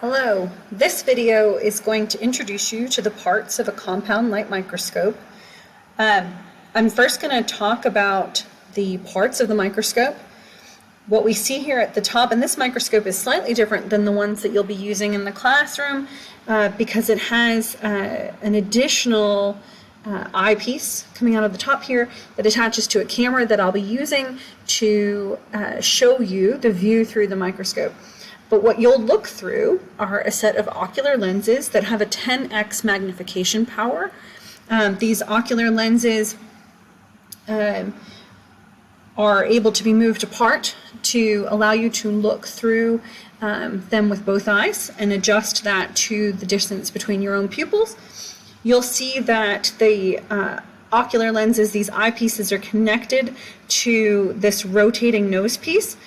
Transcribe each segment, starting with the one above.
Hello, this video is going to introduce you to the parts of a compound light microscope. I'm first going to talk about the parts of the microscope. What we see here at the top, and this microscope is slightly different than the ones that you'll be using in the classroom because it has an additional eyepiece coming out of the top here that attaches to a camera that I'll be using to show you the view through the microscope. But what you'll look through are a set of ocular lenses that have a 10x magnification power. These ocular lenses are able to be moved apart to allow you to look through them with both eyes and adjust that to the distance between your own pupils. You'll see that the ocular lenses, these eyepieces, are connected to this rotating nose piece,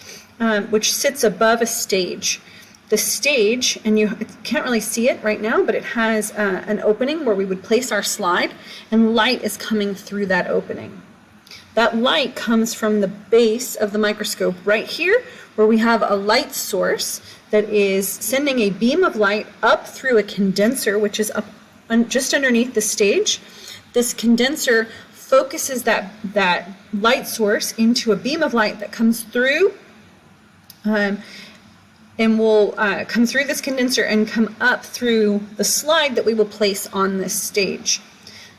which sits above a stage. The stage, and you can't really see it right now, but it has an opening where we would place our slide, and light is coming through that opening. That light comes from the base of the microscope right here, where we have a light source that is sending a beam of light up through a condenser, which is up just underneath the stage. This condenser focuses that light source into a beam of light that comes through and will come through this condenser and come up through the slide that we will place on this stage.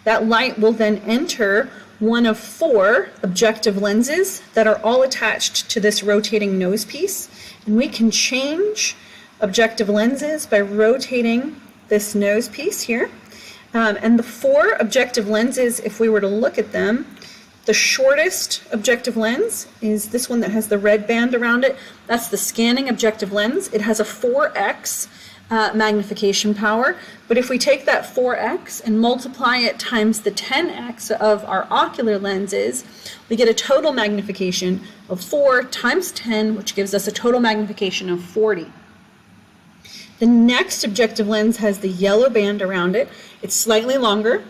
That light will then enter one of 4 objective lenses that are all attached to this rotating nose piece, and we can change objective lenses by rotating this nose piece here. And the 4 objective lenses, if we were to look at them, the shortest objective lens is this one that has the red band around it. That's the scanning objective lens. It has a 4x magnification power, but if we take that 4x and multiply it times the 10x of our ocular lenses, we get a total magnification of 4 times 10, which gives us a total magnification of 40. The next objective lens has the yellow band around it. It's slightly longer.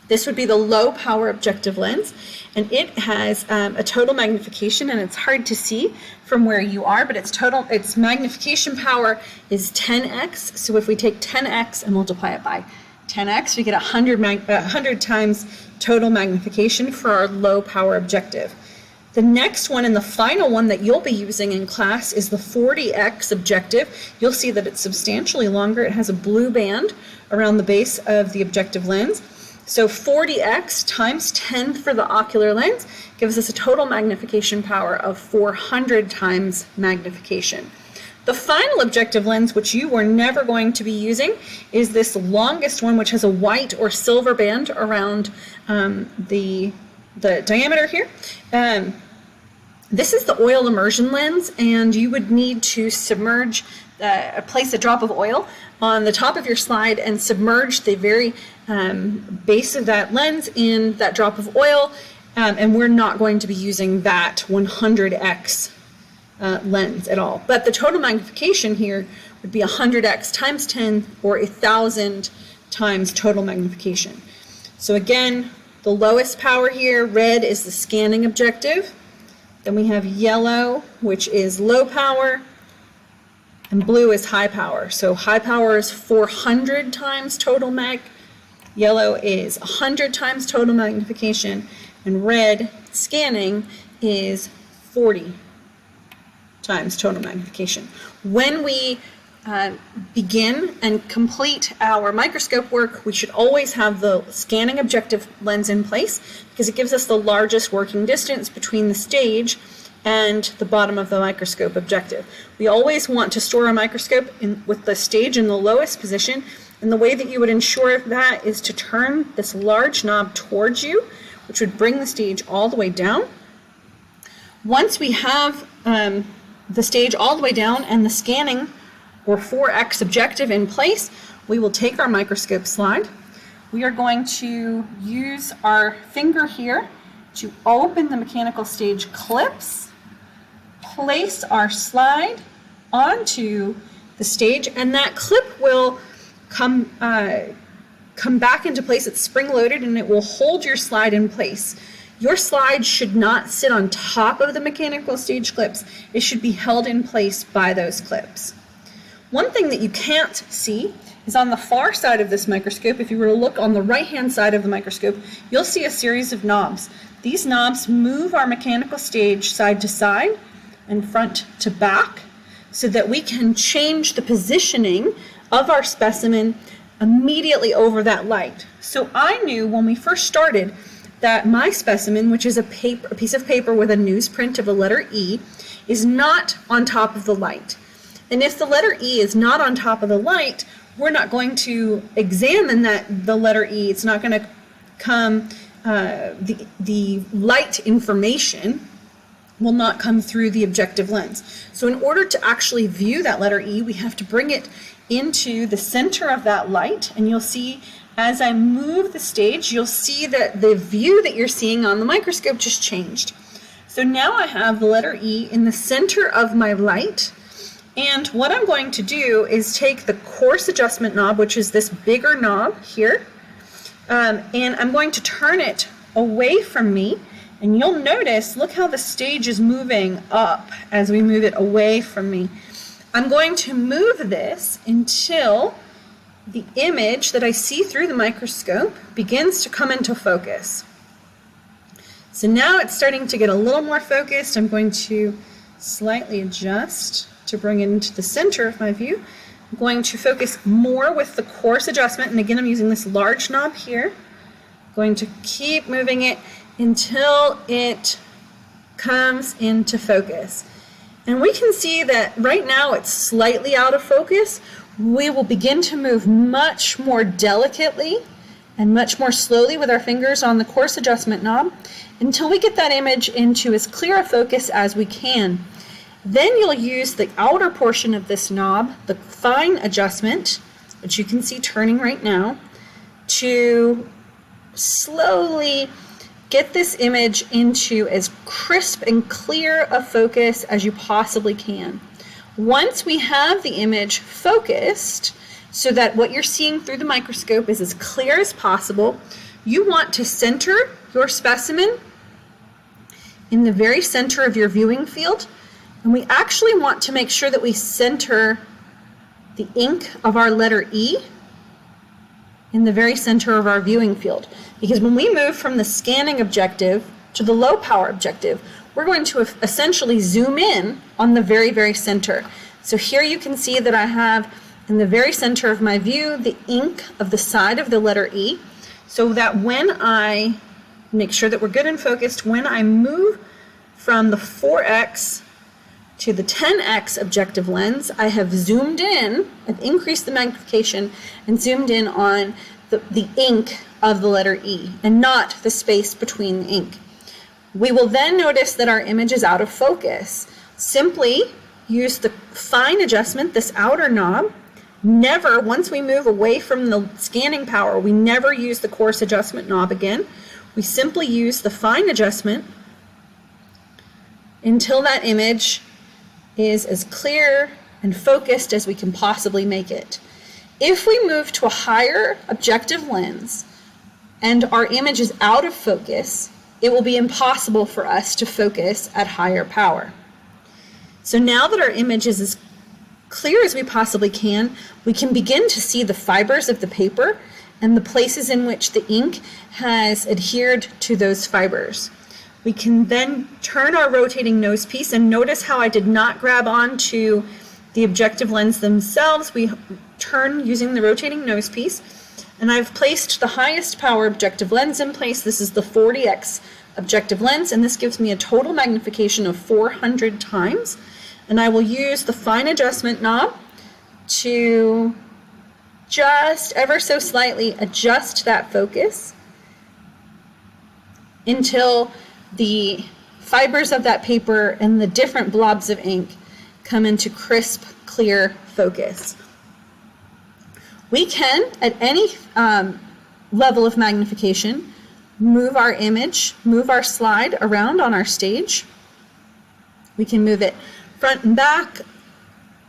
This would be the low power objective lens, and it has a total magnification, and it's hard to see from where you are, but its magnification power is 10x. So if we take 10x and multiply it by 10x, we get 100 times total magnification for our low power objective. The next one and the final one that you'll be using in class is the 40x objective. You'll see that it's substantially longer. It has a blue band around the base of the objective lens. So 40x times 10 for the ocular lens gives us a total magnification power of 400 times magnification. The final objective lens, which you are never going to be using, is this longest one, which has a white or silver band around the diameter here. This is the oil immersion lens, and you would need to submerge, place a drop of oil on the top of your slide and submerge the very base of that lens in that drop of oil, and we're not going to be using that 100x lens at all. But the total magnification here would be 100x times 10, or 1,000 times total magnification. So again, the lowest power here, red, is the scanning objective. Then we have yellow, which is low power, and blue is high power. So high power is 400 times total mag, yellow is 100 times total magnification, and red, scanning, is 40 times total magnification. When we begin and complete our microscope work, we should always have the scanning objective lens in place because it gives us the largest working distance between the stage and the bottom of the microscope objective. We always want to store a microscope with the stage in the lowest position, and the way that you would ensure that is to turn this large knob towards you, which would bring the stage all the way down. Once we have the stage all the way down and the scanning or 4x objective in place, we will take our microscope slide. We are going to use our finger here to open the mechanical stage clips, place our slide onto the stage, and that clip will come back into place. It's spring-loaded, and it will hold your slide in place. Your slide should not sit on top of the mechanical stage clips. It should be held in place by those clips. One thing that you can't see is on the far side of this microscope. If you were to look on the right-hand side of the microscope, you'll see a series of knobs. These knobs move our mechanical stage side to side and front to back so that we can change the positioning of our specimen immediately over that light. So I knew when we first started that my specimen, which is a piece of paper with a newsprint of the letter E, is not on top of the light. And if the letter E is not on top of the light, we're not going to examine the letter E. It's not going to come, the light information will not come through the objective lens. So in order to actually view that letter E, we have to bring it into the center of that light, and you'll see as I move the stage, you'll see that the view that you're seeing on the microscope just changed. So now I have the letter E in the center of my light, and what I'm going to do is take the coarse adjustment knob, which is this bigger knob here, and I'm going to turn it away from me, and you'll notice, look how the stage is moving up as we move it away from me. I'm going to move this until the image that I see through the microscope begins to come into focus. So now it's starting to get a little more focused. I'm going to slightly adjust to bring it into the center of my view. I'm going to focus more with the coarse adjustment, and again I'm using this large knob here. I'm going to keep moving it until it comes into focus. And we can see that right now it's slightly out of focus. We will begin to move much more delicately and much more slowly with our fingers on the coarse adjustment knob until we get that image into as clear a focus as we can. Then you'll use the outer portion of this knob, the fine adjustment, which you can see turning right now, to slowly get this image into as crisp and clear a focus as you possibly can. Once we have the image focused so that what you're seeing through the microscope is as clear as possible, you want to center your specimen in the very center of your viewing field, and we actually want to make sure that we center the ink of our letter E in the very center of our viewing field. Because when we move from the scanning objective to the low power objective, we're going to essentially zoom in on the very, very center. So here you can see that I have in the very center of my view the ink of the side of the letter E, so that when I make sure that we're good and focused, when I move from the 4x to the 10x objective lens, I have zoomed in, I've increased the magnification and zoomed in on the ink of the letter E and not the space between the ink. We will then notice that our image is out of focus. Simply use the fine adjustment, this outer knob. Never, once we move away from the scanning power, we never use the coarse adjustment knob again. We simply use the fine adjustment until that image is as clear and focused as we can possibly make it. If we move to a higher objective lens and our image is out of focus, it will be impossible for us to focus at higher power. So now that our image is as clear as we possibly can, we can begin to see the fibers of the paper and the places in which the ink has adhered to those fibers. We can then turn our rotating nose piece, and notice how I did not grab onto the objective lens themselves. We turn using the rotating nose piece, and I've placed the highest power objective lens in place. This is the 40x objective lens, and this gives me a total magnification of 400 times. And I will use the fine adjustment knob to just ever so slightly adjust that focus until the fibers of that paper and the different blobs of ink come into crisp, clear focus. We can, at any level of magnification, move our image, move our slide around on our stage. We can move it front and back,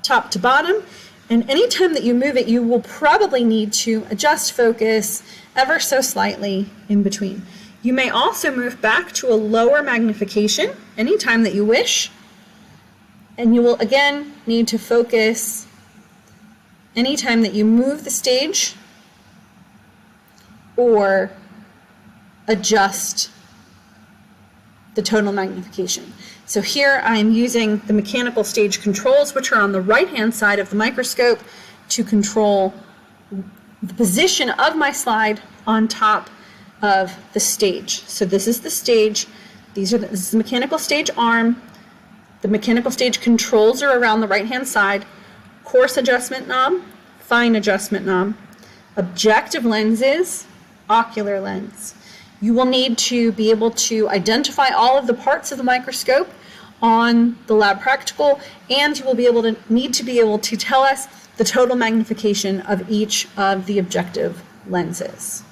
top to bottom, and anytime that you move it, you will probably need to adjust focus ever so slightly in between. You may also move back to a lower magnification anytime that you wish, and you will again need to focus anytime that you move the stage or adjust the total magnification. So here I'm using the mechanical stage controls, which are on the right-hand side of the microscope, to control the position of my slide on top of the stage. So this is the stage. This is the mechanical stage arm. The mechanical stage controls are around the right-hand side. Coarse adjustment knob, fine adjustment knob, objective lenses, ocular lens. You will need to be able to identify all of the parts of the microscope on the lab practical, and you will need to be able to tell us the total magnification of each of the objective lenses.